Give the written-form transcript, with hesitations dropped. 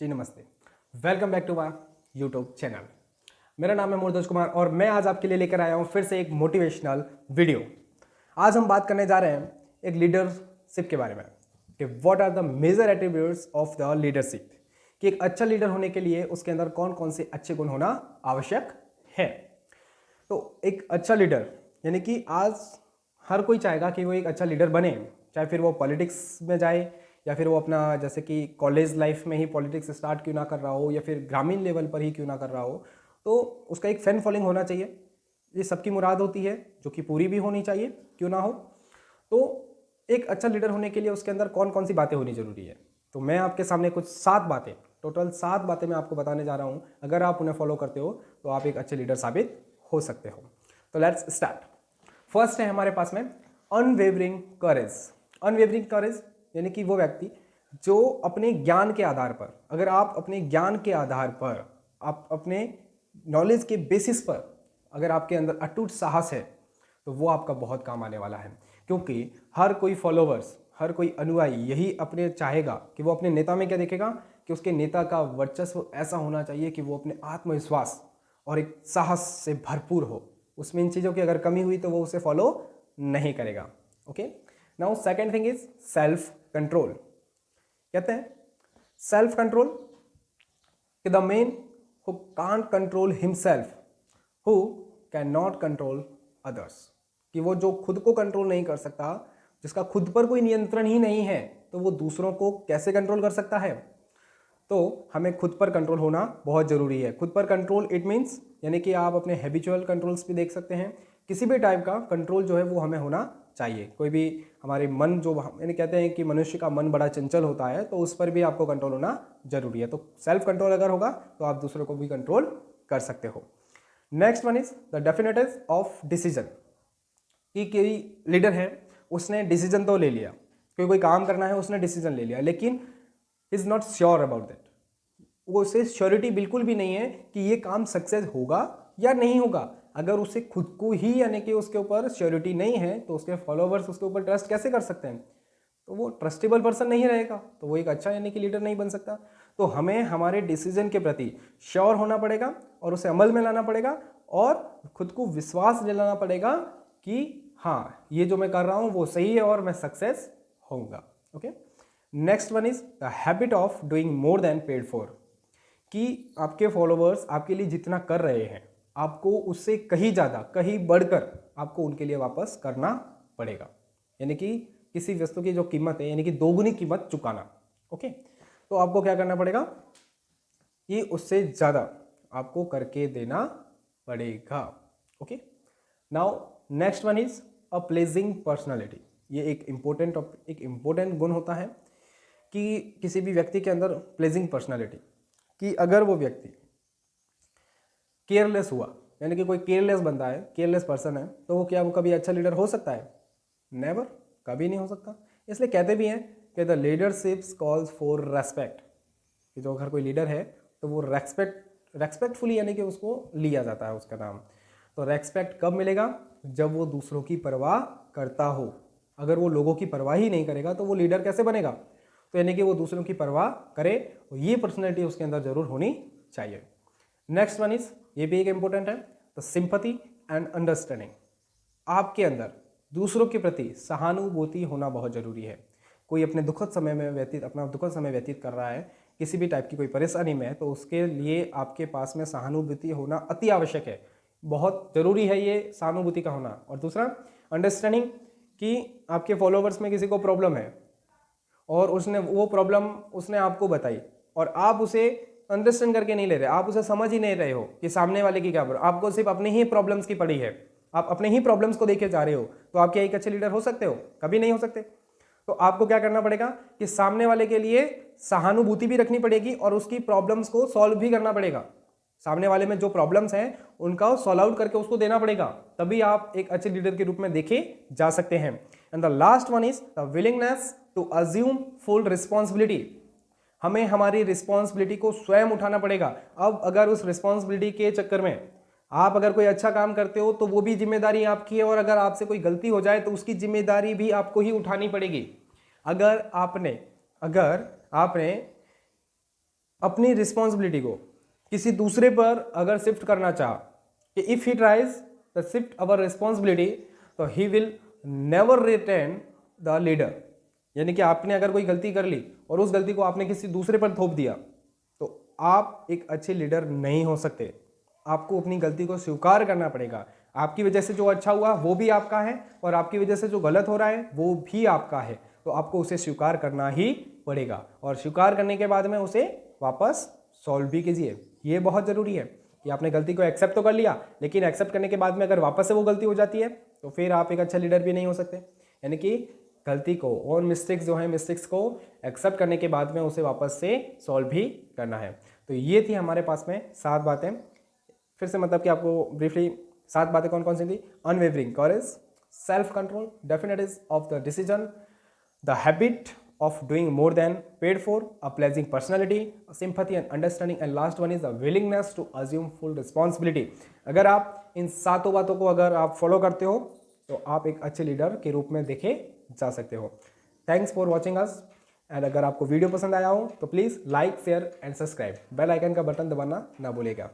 जी नमस्ते, welcome back to my YouTube channel. मेरा नाम है मुरदोज कुमार और मैं आज आपके लिए लेकर आया हूँ फिर से एक मोटिवेशनल वीडियो। आज हम बात करने जा रहे हैं एक लीडरशिप के बारे में कि what are the major attributes of the leadership, कि एक अच्छा लीडर होने के लिए उसके अंदर कौन कौन से अच्छे गुण होना आवश्यक है। तो एक अच्छा लीडर यानी कि आज हर कोई चाहेगा कि वो एक अच्छा लीडर बने, चाहे फिर वो पॉलिटिक्स में जाए या फिर वो अपना जैसे कि कॉलेज लाइफ में ही पॉलिटिक्स स्टार्ट क्यों ना कर रहा हो या फिर ग्रामीण लेवल पर ही क्यों ना कर रहा हो, तो उसका एक फैन फॉलोइंग होना चाहिए। ये सबकी मुराद होती है जो कि पूरी भी होनी चाहिए, क्यों ना हो। तो एक अच्छा लीडर होने के लिए उसके अंदर कौन कौन सी बातें होनी जरूरी है, तो मैं आपके सामने कुछ 7 बातें, टोटल 7 बातें मैं आपको बताने जा रहा हूँ। अगर आप उन्हें फॉलो करते हो तो आप एक अच्छे लीडर साबित हो सकते हो। तो लेट्स स्टार्ट। फर्स्ट है हमारे पास में अनवेवरिंग करेज। अनवेवरिंग करेज यानी कि वो व्यक्ति जो अपने ज्ञान के आधार पर, अगर आप अपने ज्ञान के आधार पर, आप अपने नॉलेज के बेसिस पर अगर आपके अंदर अटूट साहस है तो वो आपका बहुत काम आने वाला है। क्योंकि हर कोई फॉलोवर्स, हर कोई अनुयायी यही अपने चाहेगा कि वो अपने नेता में क्या देखेगा कि उसके नेता का वर्चस्व ऐसा होना चाहिए कि वो अपने आत्मविश्वास और एक साहस से भरपूर हो। उसमें इन चीज़ों की अगर कमी हुई तो वो उसे फॉलो नहीं करेगा। Okay, now second thing is self control. कहते हैं सेल्फ कंट्रोल कि the man who can't control himself who can not control others, कि वो जो खुद को कंट्रोल नहीं कर सकता, जिसका खुद पर कोई नियंत्रण ही नहीं है, तो वो दूसरों को कैसे कंट्रोल कर सकता है। तो हमें खुद पर कंट्रोल होना बहुत ज़रूरी है। खुद पर कंट्रोल इट मीन्स यानी कि आप अपने हैबिचुअल कंट्रोल्स भी देख सकते हैं। किसी भी टाइप का कंट्रोल जो है वो हमें होना चाहिए। कोई भी हमारे मन जो यानी कहते हैं कि मनुष्य का मन बड़ा चंचल होता है, तो उस पर भी आपको कंट्रोल होना जरूरी है। तो सेल्फ कंट्रोल अगर होगा तो आप दूसरों को भी कंट्रोल कर सकते हो। Next one is the definitive of decision, कि कोई लीडर है, उसने डिसीजन तो ले लिया, कोई काम करना है उसने डिसीजन ले लिया, लेकिन is not sure about that. वो उसे श्योरिटी बिल्कुल भी नहीं है कि ये काम सक्सेस होगा या नहीं होगा। अगर उसे खुद को ही यानी कि उसके ऊपर श्योरिटी नहीं है तो उसके फॉलोवर्स उसके ऊपर ट्रस्ट कैसे कर सकते हैं। तो वो ट्रस्टेबल पर्सन नहीं रहेगा, तो वो एक अच्छा यानी कि लीडर नहीं बन सकता। तो हमें हमारे डिसीजन के प्रति श्योर होना पड़ेगा और उसे अमल में लाना पड़ेगा और खुद को विश्वास दिलाना पड़ेगा कि हाँ, ये जो मैं कर रहा हूँ वो सही है और मैं सक्सेस होऊंगा। Okay, next one is the habit of doing more than paid for, कि आपके फॉलोवर्स आपके लिए जितना कर रहे हैं आपको उससे कहीं ज़्यादा, कहीं बढ़कर आपको उनके लिए वापस करना पड़ेगा। यानी कि किसी वस्तु की जो कीमत है यानी कि दोगुनी कीमत चुकाना। ओके, तो आपको क्या करना पड़ेगा कि उससे ज़्यादा आपको करके देना पड़ेगा। Okay, now next one is a pledging personality. ये एक इम्पोर्टेंट गुण होता है कि किसी भी व्यक्ति के अंदर प्लेजिंग पर्सनालिटी, कि अगर वो व्यक्ति केयरलेस हुआ यानी कि कोई केयरलेस बंदा है, केयरलेस पर्सन है, तो वो क्या वो कभी अच्छा लीडर हो सकता है? नेवर, कभी नहीं हो सकता। इसलिए कहते भी हैं कि the leadership calls for respect, कि जो अगर कोई लीडर है तो वो रेस्पेक्टफुली यानी कि उसको लिया जाता है उसका नाम। तो रेस्पेक्ट कब मिलेगा? जब वो दूसरों की परवाह करता हो। अगर वो लोगों की परवाह ही नहीं करेगा तो वो लीडर कैसे बनेगा? तो यानी कि वो दूसरों की परवाह करे, और ये पर्सनैलिटी उसके अंदर जरूर होनी चाहिए। नेक्स्ट वन इज, ये भी एक इंपॉर्टेंट है, द सिंपैथी एंड अंडरस्टैंडिंग। आपके अंदर दूसरों के प्रति सहानुभूति होना बहुत जरूरी है। कोई अपने अपना दुखद समय व्यतीत कर रहा है, किसी भी टाइप की कोई परेशानी में है, तो उसके लिए आपके पास में सहानुभूति होना अति आवश्यक है। बहुत जरूरी है ये सहानुभूति का होना। और दूसरा अंडरस्टैंडिंग, कि आपके फॉलोवर्स में किसी को प्रॉब्लम है और उसने वो प्रॉब्लम उसने आपको बताई और आप उसे अंडरस्टैंड करके नहीं ले रहे, आप उसे समझ ही नहीं रहे हो कि सामने वाले की क्या प्रॉब्लम, आपको सिर्फ अपनी ही प्रॉब्लम्स की पड़ी है, आप अपने ही प्रॉब्लम्स को देखे जा रहे हो, तो आप क्या एक अच्छे लीडर हो सकते हो? कभी नहीं हो सकते। तो आपको क्या करना पड़ेगा कि सामने वाले के लिए सहानुभूति भी रखनी पड़ेगी और उसकी प्रॉब्लम्स को सॉल्व भी करना पड़ेगा। सामने वाले में जो प्रॉब्लम्स हैं उनका सॉल्व आउट करके उसको देना पड़ेगा, तभी आप एक अच्छे लीडर के रूप में देखे जा सकते हैं। And the last one is the willingness to assume full responsibility. हमें हमारी रिस्पॉन्सिबिलिटी को स्वयं उठाना पड़ेगा। अब अगर उस रिस्पॉन्सिबिलिटी के चक्कर में आप अगर कोई अच्छा काम करते हो तो वो भी जिम्मेदारी आपकी है, और अगर आपसे कोई गलती हो जाए तो उसकी जिम्मेदारी भी आपको ही उठानी पड़ेगी। अगर आपने अपनी रिस्पॉन्सिबिलिटी को किसी दूसरे पर अगर शिफ्ट करना चाह कि if he tries the shift our responsibility तो he will never retain the leader. यानी कि आपने अगर कोई गलती कर ली और उस गलती को आपने किसी दूसरे पर थोप दिया तो आप एक अच्छे लीडर नहीं हो सकते। आपको अपनी गलती को स्वीकार करना पड़ेगा। आपकी वजह से जो अच्छा हुआ वो भी आपका है और आपकी वजह से जो गलत हो रहा है वो भी आपका है, तो आपको उसे स्वीकार करना ही पड़ेगा और स्वीकार करने के बाद में उसे वापस सॉल्व भी कीजिए। ये बहुत ज़रूरी है कि आपने गलती को एक्सेप्ट तो कर लिया, लेकिन एक्सेप्ट करने के बाद में अगर वापस से वो गलती हो जाती है तो फिर आप एक अच्छा लीडर भी नहीं हो सकते। यानी कि गलती को और मिस्टेक्स जो है मिस्टेक्स को एक्सेप्ट करने के बाद में उसे वापस से सॉल्व भी करना है। तो ये थी हमारे पास में 7 बातें। फिर से मतलब कि आपको ब्रीफली 7 बातें कौन कौन सी थी? Unwavering courage, self control, definiteness of the decision, the habit of doing more than paid for, a pleasing personality, sympathy and understanding, and last one is the willingness to assume full responsibility। अगर आप इन 7 बातों को अगर आप follow करते हो तो आप एक अच्छे लीडर के रूप में देखे जा सकते हो। Thanks for watching us and अगर आपको वीडियो पसंद आया हो तो please like, share and subscribe. Bell icon का बटन दबाना ना भूलिएगा।